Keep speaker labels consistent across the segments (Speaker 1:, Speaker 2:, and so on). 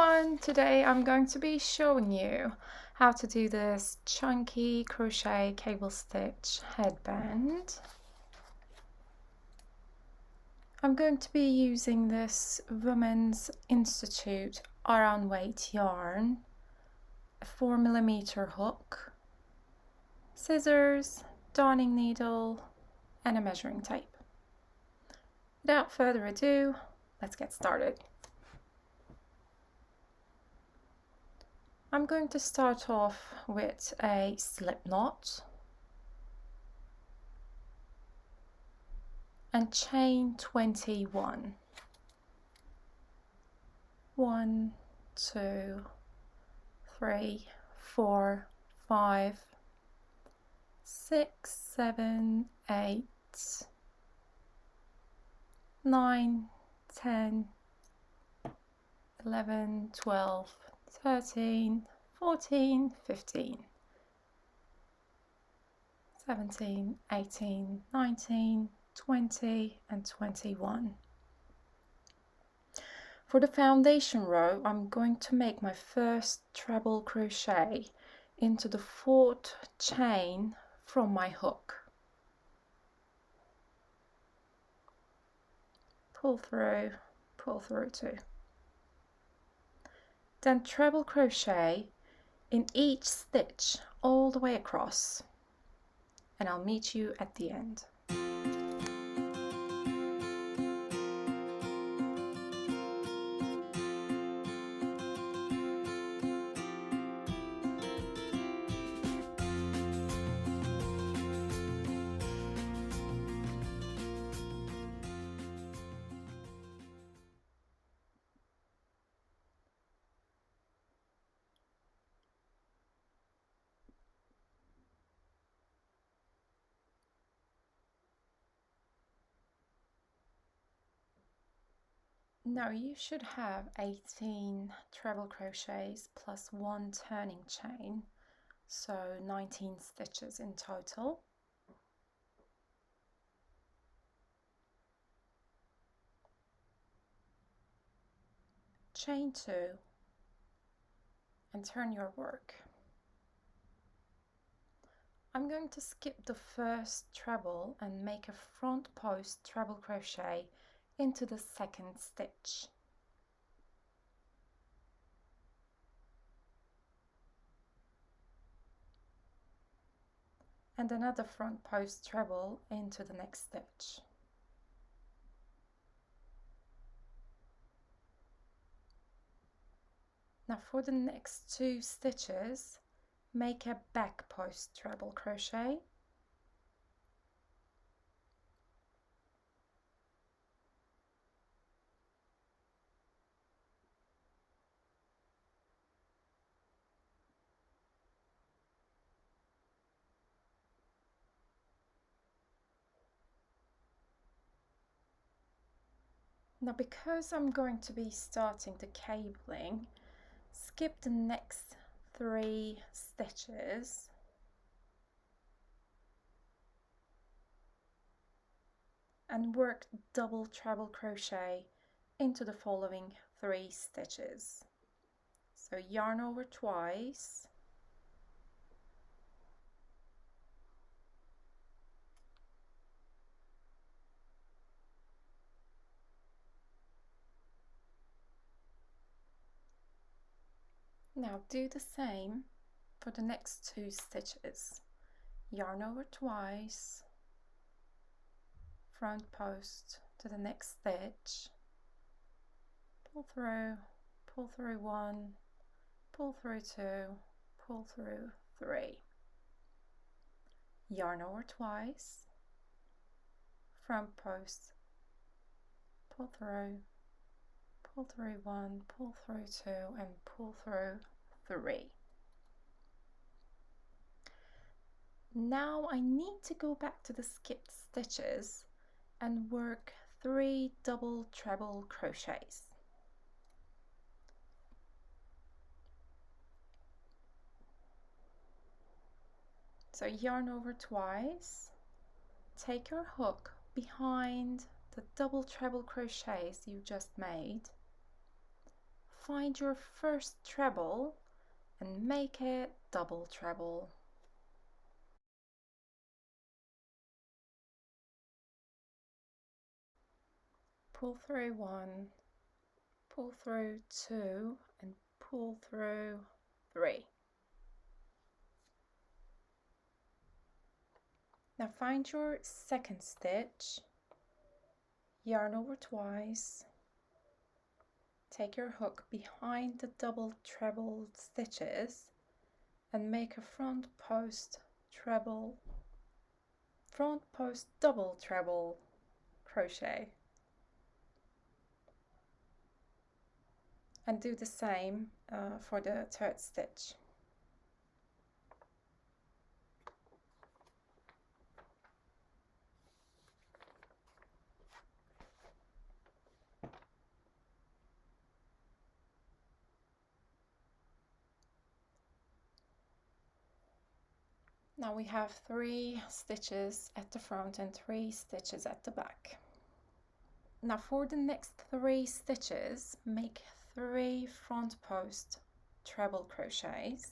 Speaker 1: everyone! Today I'm going to be showing you how to do this chunky crochet cable stitch headband. I'm going to be using this Women's Institute around weight yarn, a 4mm hook, scissors, darning needle and a measuring tape. Without further ado, let's get started. I'm going to start off with a slip knot and chain 21. 1, 2, 3, 4, 5, 6, 7, 8, 9, 10, 11, 12, 13, 14, 15, 17, 18, 19, 20 and 21. For the foundation row, I'm going to make my first treble crochet into the 4th chain from my hook. Pull through 2. Then treble crochet in each stitch all the way across, and I'll meet you at the end. Now you should have 18 treble crochets plus 1 turning chain, so 19 stitches in total. Chain 2 and turn your work. I'm going to skip the first treble and make a front post treble crochet into the 2nd stitch. And another front post treble into the next stitch. Now for the next 2 stitches, make a back post treble crochet. Now because I'm going to be starting the cabling, skip the next 3 stitches and work double treble crochet into the following 3 stitches. So yarn over twice, now do the same for the next 2 stitches. Yarn over twice, front post to the next stitch, pull through 1, pull through 2, pull through 3. Yarn over twice, front post, pull through 1, pull through 2 and pull through 3. Now I need to go back to the skipped stitches and work 3 double treble crochets. So yarn over twice, take your hook behind the double treble crochets you just made, find your first treble and make it double treble. Pull through 1, pull through 2 and pull through 3. Now find your second stitch, yarn over twice, take your hook behind the double treble stitches and make a front post double treble crochet, and do the same for the third stitch. Now we have 3 stitches at the front and 3 stitches at the back. Now for the next 3 stitches, make 3 front post treble crochets,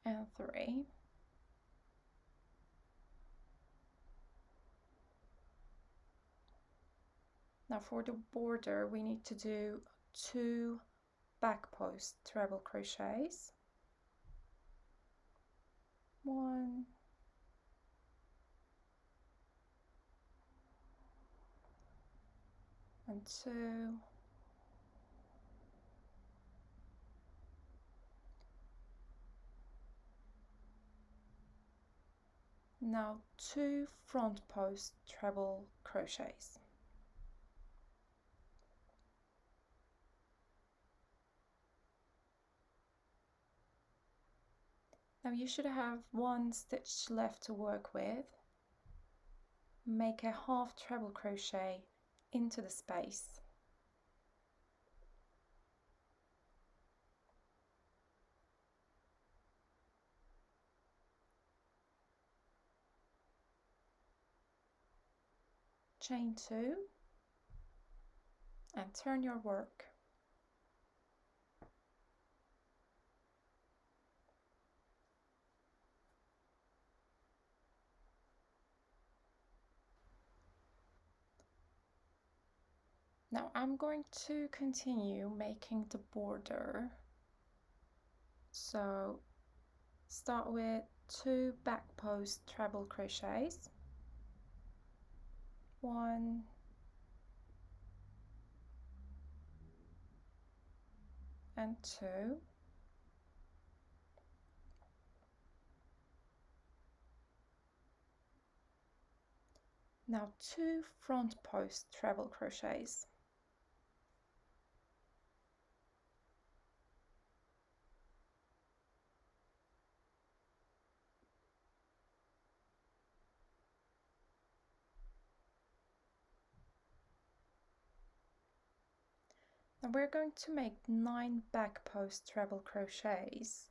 Speaker 1: and 3. Now for the border we need to do 2 back post treble crochets, 1 and 2, now 2 front post treble crochets. Now you should have 1 stitch left to work with. Make a half treble crochet into the space. Chain 2 and turn your work. Now I'm going to continue making the border. So start with 2 back post treble crochets, 1 and 2, now 2 front post treble crochets, now we're going to make 9 back post treble crochets,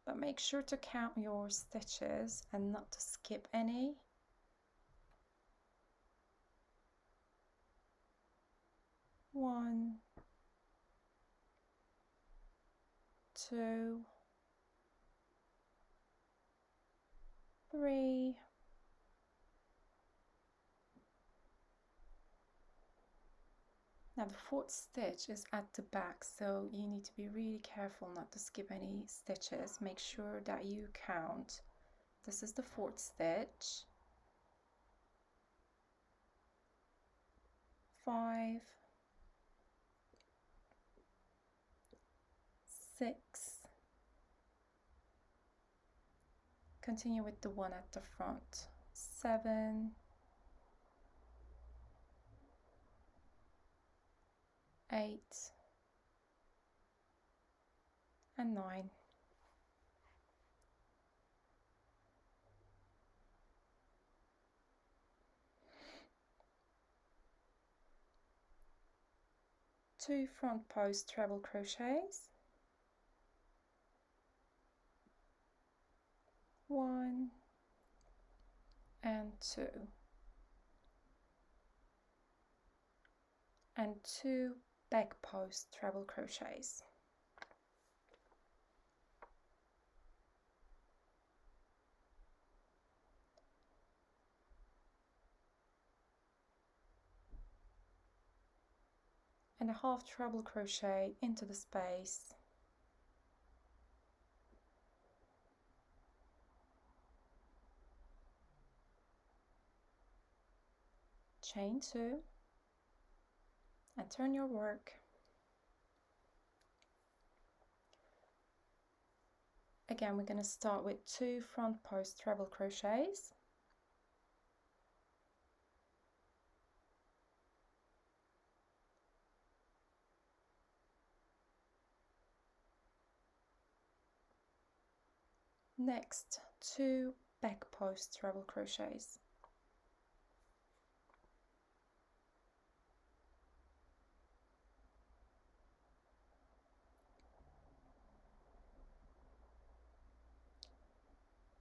Speaker 1: but make sure to count your stitches and not to skip any. 1, 2, 3, 4. Now the 4th stitch is at the back, so you need to be really careful not to skip any stitches. Make sure that you count. This is the 4th stitch, 5, 6, continue with the one at the front, 7, 8 and 9. Two front post treble crochets, 1 and 2 and 2 back post treble crochets. And a half treble crochet into the space, chain 2 and turn your work. Again, we're going to start with 2 front post treble crochets, next 2 back post treble crochets,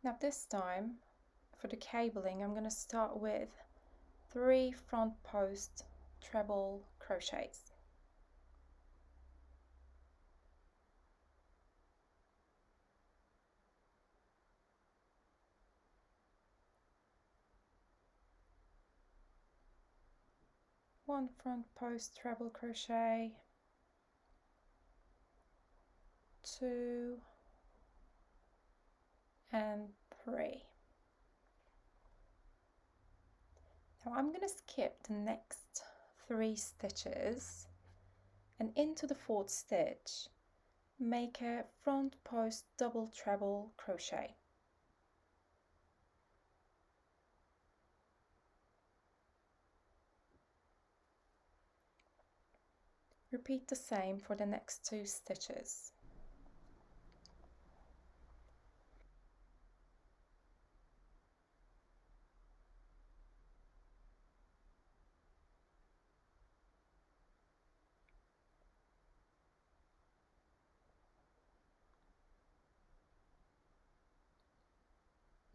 Speaker 1: now this time for the cabling I'm going to start with 3 front post treble crochets. One front post treble crochet, 2 and 3. Now I'm going to skip the next 3 stitches and into the 4th stitch make a front post double treble crochet. Repeat the same for the next 2 stitches.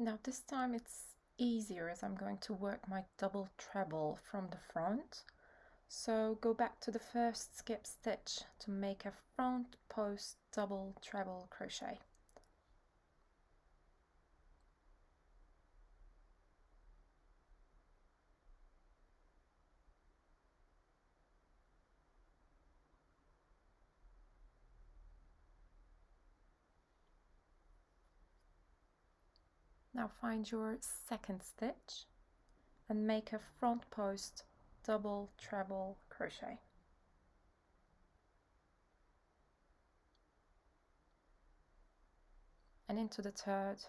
Speaker 1: Now this time it's easier as I'm going to work my double treble from the front. So go back to the first skip stitch to make a front post double treble crochet. Now find your 2nd stitch and make a front post double treble crochet. And into the 3rd,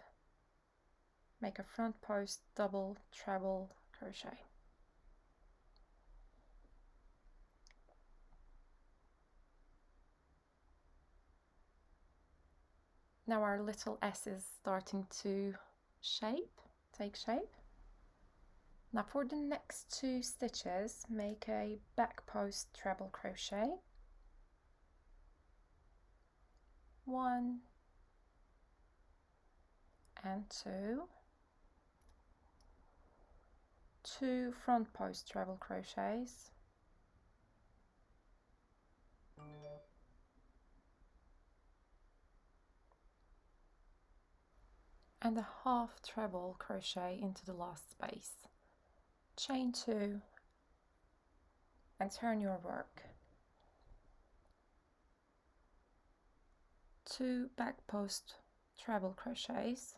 Speaker 1: make a front post double treble crochet. Now our little S is starting to take shape. Now for the next 2 stitches, make a back post treble crochet, 1 and 2, 2 front post treble crochets, and a half treble crochet into the last space. Chain 2 and turn your work. 2 back post treble crochets,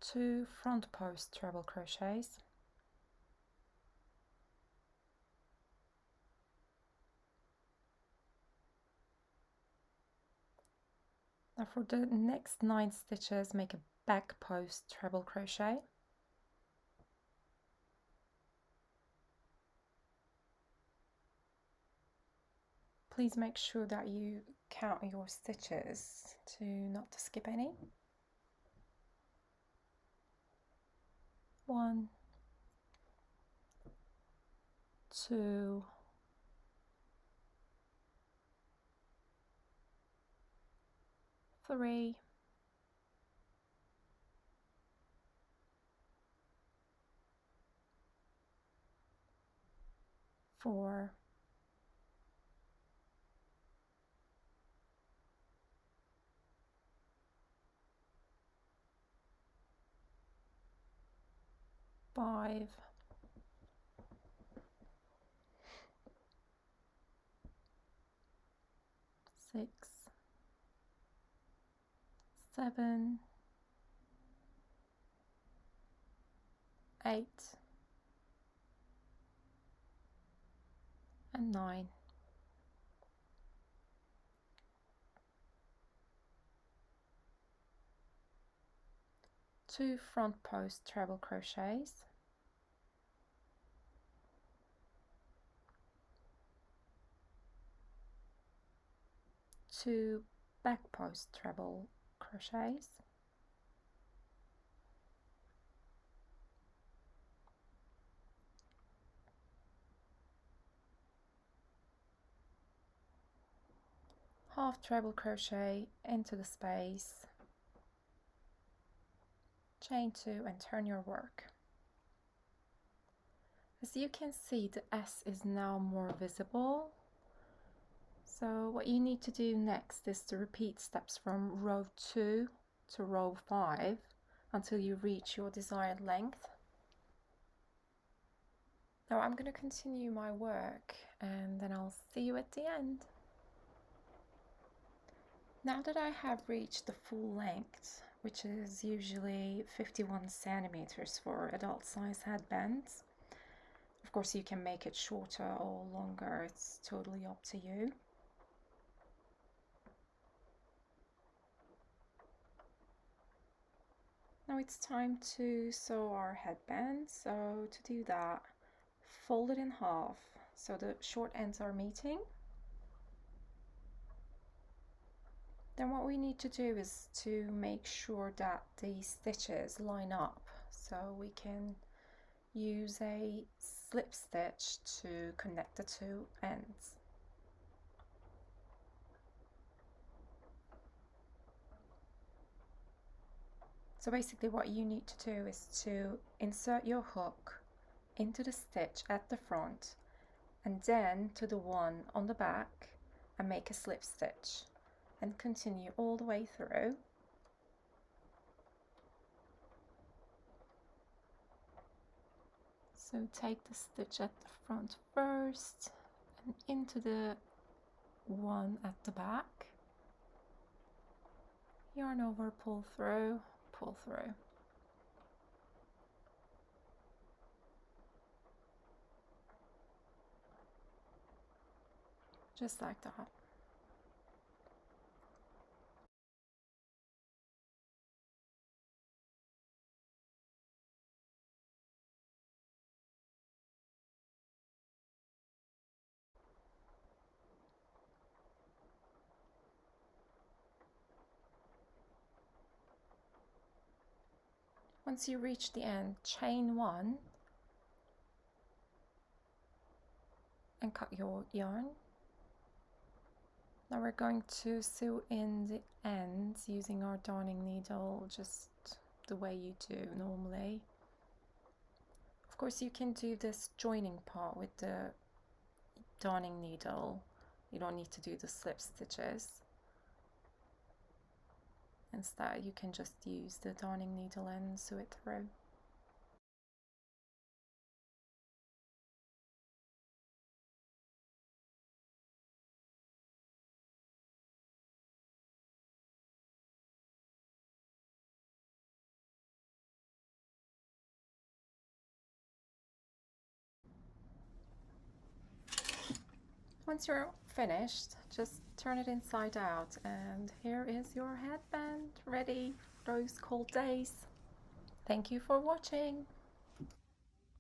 Speaker 1: two front post treble crochets, now for the next 9 stitches make a back post treble crochet, please make sure that you count your stitches to not to skip any. 1, 2, 3, 4, 5, 6, 7, 8, and 9. 2 front post treble crochets, 2 back post treble crochets, 1/2 treble crochet into the space, chain 2 and turn your work. As you can see, the S is now more visible. So what you need to do next is to repeat steps from row 2 to row 5 until you reach your desired length. Now I'm going to continue my work and then I'll see you at the end. Now that I have reached the full length, which is usually 51 centimeters for adult size headbands, of course you can make it shorter or longer, it's totally up to you. Now it's time to sew our headband. So to do that, fold it in half so the short ends are meeting. Then what we need to do is to make sure that the stitches line up, so we can use a slip stitch to connect the 2 ends. So basically what you need to do is to insert your hook into the stitch at the front and then to the one on the back and make a slip stitch and continue all the way through. So take the stitch at the front first and into the one at the back, yarn over, pull through, pull through. Just like that. Once you reach the end, chain 1 and cut your yarn. Now we're going to sew in the ends using our darning needle, just the way you do normally. Of course you can do this joining part with the darning needle. You don't need to do the slip stitches. Instead you can just use the darning needle and sew it through. Once you're finished, just turn it inside out and here is your headband ready for those cold days. Thank you for watching.